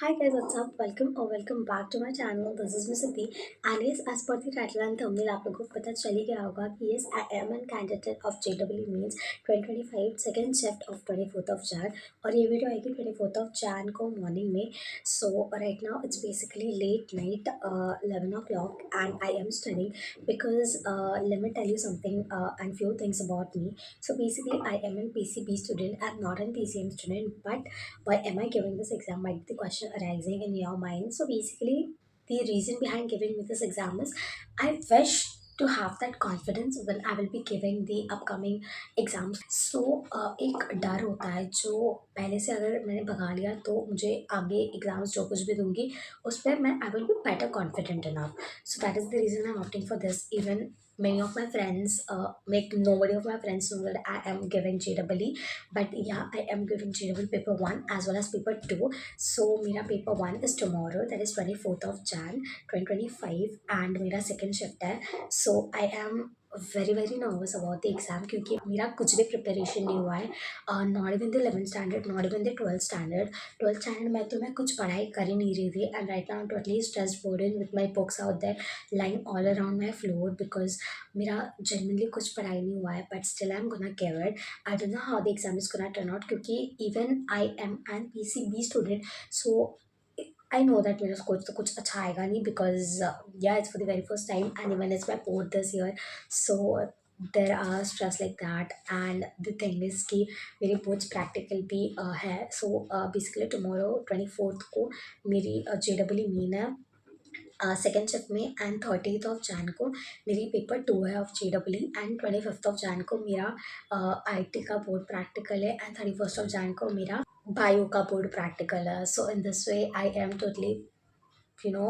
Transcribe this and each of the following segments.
Hi guys, what's up? Welcome back to my channel. This is Miss Ati. And yes, as per the title and thumbnail, आप लोगों को पता चल ही गया होगा कि yes, I am a candidate of JEE means 2025 second shift of 24th of Jan और ये वीडियो आएगी 24th of Jan को मॉर्निंग में. So right now it's basically late night, 11 o'clock and I am studying because let me tell you something and few things about me. So basically I am a PCB student. I'm not a PCM student, but why am I giving this exam might be the question arising in your mind. So basically, the reason behind giving me this exam is I wish to have that confidence when I will be giving the upcoming exams. So एक डर होता है जो पहले से अगर मैंने भगा लिया तो मुझे आगे एग्जाम्स जो कुछ भी दूंगी उस पर मैं I will be better confident enough. So that is the reason I'm opting for this. Even many of my friends, make nobody of my friends know that I am giving JEE, but yeah, I am giving JEE paper 1 as well as paper 2. So मेरा paper 1 is tomorrow, that is 24th of Jan 2025 and मेरा second shift है. So I am very nervous about the exam क्योंकि मेरा कुछ भी preparation नहीं हुआ है. Not even the 11th standard, not even the 12th standard में तो मैं कुछ पढ़ाई कर ही नहीं रही थी. And right now totally stress burden with my books out there lying all around my floor because मेरा जेनरली कुछ पढ़ाई नहीं हुआ है. But still I am gonna give it. I don't know how the exam is gonna turn out क्योंकि even I am an PCB student, so I know that मेरा score तो कुछ अच्छा आएगा नहीं because yeah, it's for the very first time and even it's my fourth this year. So there are stress like that and the thing is कि मेरी boards practical भी है. So basically tomorrow 24th को मेरी JEE main है second shift में and 30th of Jan को मेरी पेपर 2 है of JEE and 25th of Jan को मेरा IT का बोर्ड प्रैक्टिकल है एंड 31st ऑफ जैन को मेरा बायो का बोर्ड प्रैक्टिकल है. So in this way I am totally you know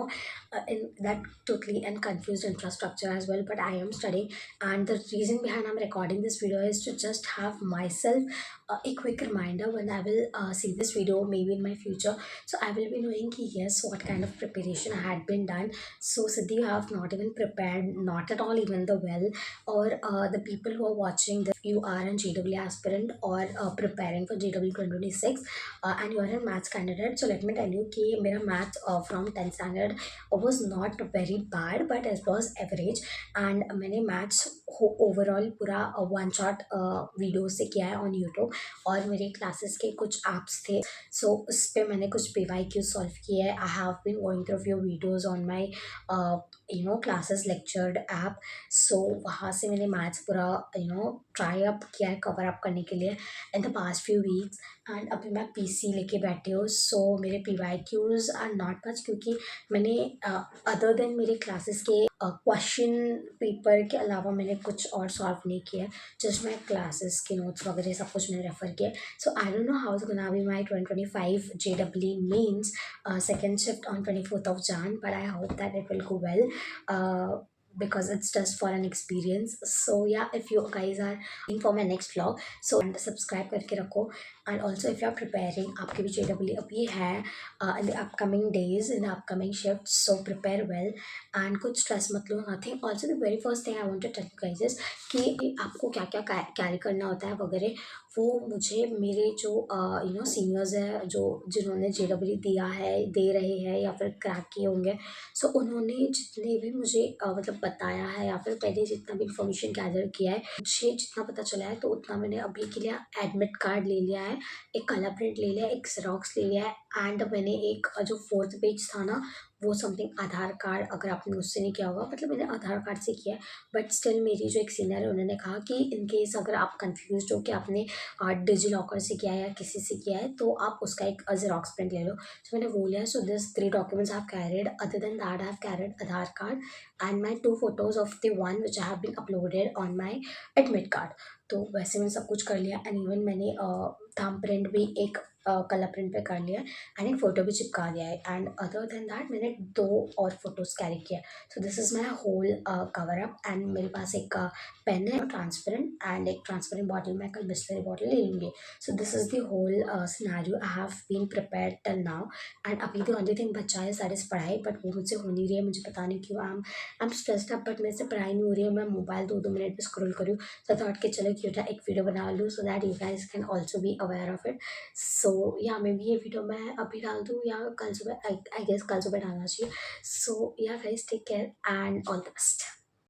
in that totally and confused infrastructure as well, but I am studying. And the reason behind I'm recording this video is to just have myself a quick reminder when I will see this video maybe in my future. So I will be knowing ki, yes, what kind of preparation had been done. So Siddhi, you have not even prepared, not at all even the well, or the people who are watching this, you are an JEE aspirant or preparing for JEE 2026 and you are a maths candidate. So let me tell you कि मेरा math from 10th standard was not very bad but it was average. And मैंने maths overall पूरा one shot video से किया है on YouTube और मेरे classes के कुछ apps थे. So उस पर मैंने कुछ PYQ सॉल्व किए है. I have been going through few videos on my classes lectured app. So वहाँ से मैंने maths पूरा ट्राई अप किया है कवर अप करने के लिए in the past few weeks. And अभी मैं PC लेके बैठी हूँ. सो मेरे PYQs आर नॉट मच क्योंकि मैंने अदर देन मेरे क्लासेस के क्वेश्चन पेपर के अलावा मैंने कुछ और सॉल्व नहीं किया है. जस्ट मैं क्लासेस के नोट्स वगैरह सब कुछ मैंने रेफर किया. So I don't know how is gonna be my 2025 JEE means second shift on 24th of Jan, but I hope that it will go well. Because it's just for an experience. So yeah, if you guys are looking for my next vlog, so and subscribe करके रखो. And also if you are preparing आपके भी JEE अभी है in the upcoming days, in the upcoming shifts, so prepare well and कुछ stress मत लो, nothing. Also the very first thing I want to tell you guys is कि आपको क्या क्या कैरी करना होता है वगैरह, वो मुझे मेरे जो सीनियर्स है जो जिन्होंने JEE दिया है, दे रहे हैं या फिर क्रैक किए होंगे, सो उन्होंने जितने भी मुझे मतलब बताया है या फिर पहले जितना भी इंफॉर्मेशन गैदर किया है, मुझे जितना पता चला है तो उतना मैंने अभी के लिए एडमिट कार्ड ले लिया है, एक कलर प्रिंट ले लिया है, एक जेरोक्स ले लिया है एंड मैंने एक जो फोर्थ पेज था ना वो समथिंग आधार कार्ड, अगर आपने उससे नहीं किया होगा, मतलब मैंने आधार कार्ड से किया है. बट स्टिल मेरी जो एक सीनियर है उन्होंने कहा कि इन केस अगर आप कंफ्यूज हो कि आपने डिजी लॉकर से किया है या किसी से किया है तो आप उसका एक जेरोक्स प्रिंट ले लो. सो मैंने वो लिया. So this 3 documents have carried. Other than that I have carried Aadhaar card and my 2 photos of the one which I have been uploaded on my admit card. तो वैसे मैंने सब कुछ कर लिया एंड इवन मैंने थंब प्रिंट भी एक कलर प्रिंट पे कर लिया एंड एक फ़ोटो भी चिपका दिया है. एंड अदर देन दैट मैंने 2 और फोटोज़ कैरी किया. So this is my whole cover up. And मेरे पास एक पेन है ट्रांसपेरेंट एंड एक ट्रांसपेरेंट बॉटल, मैं कल बिस्लरी बॉटल ले लूँगी. So this is the whole scenario I have been prepared till now. And अभी द ओनली थिंग बचा है सारी पढ़ाई, बट वो मुझसे हो नहीं रही है. मुझे पता नहीं क्यों. I am stressed up but मेरे से पढ़ाई नहीं हो रही है. मैं मोबाइल 2-2 मिनट पे स्क्रॉल करूँ. सो थॉट कि चलो क्यों ना एक वीडियो बना लूँ so that you guys can also be aware of it. So so yeah may be ये वीडियो मैं अभी डाल दूँ या कल सुबह, आई गेस कल सुबह डालना चाहिए। So yeah guys take care and all the best.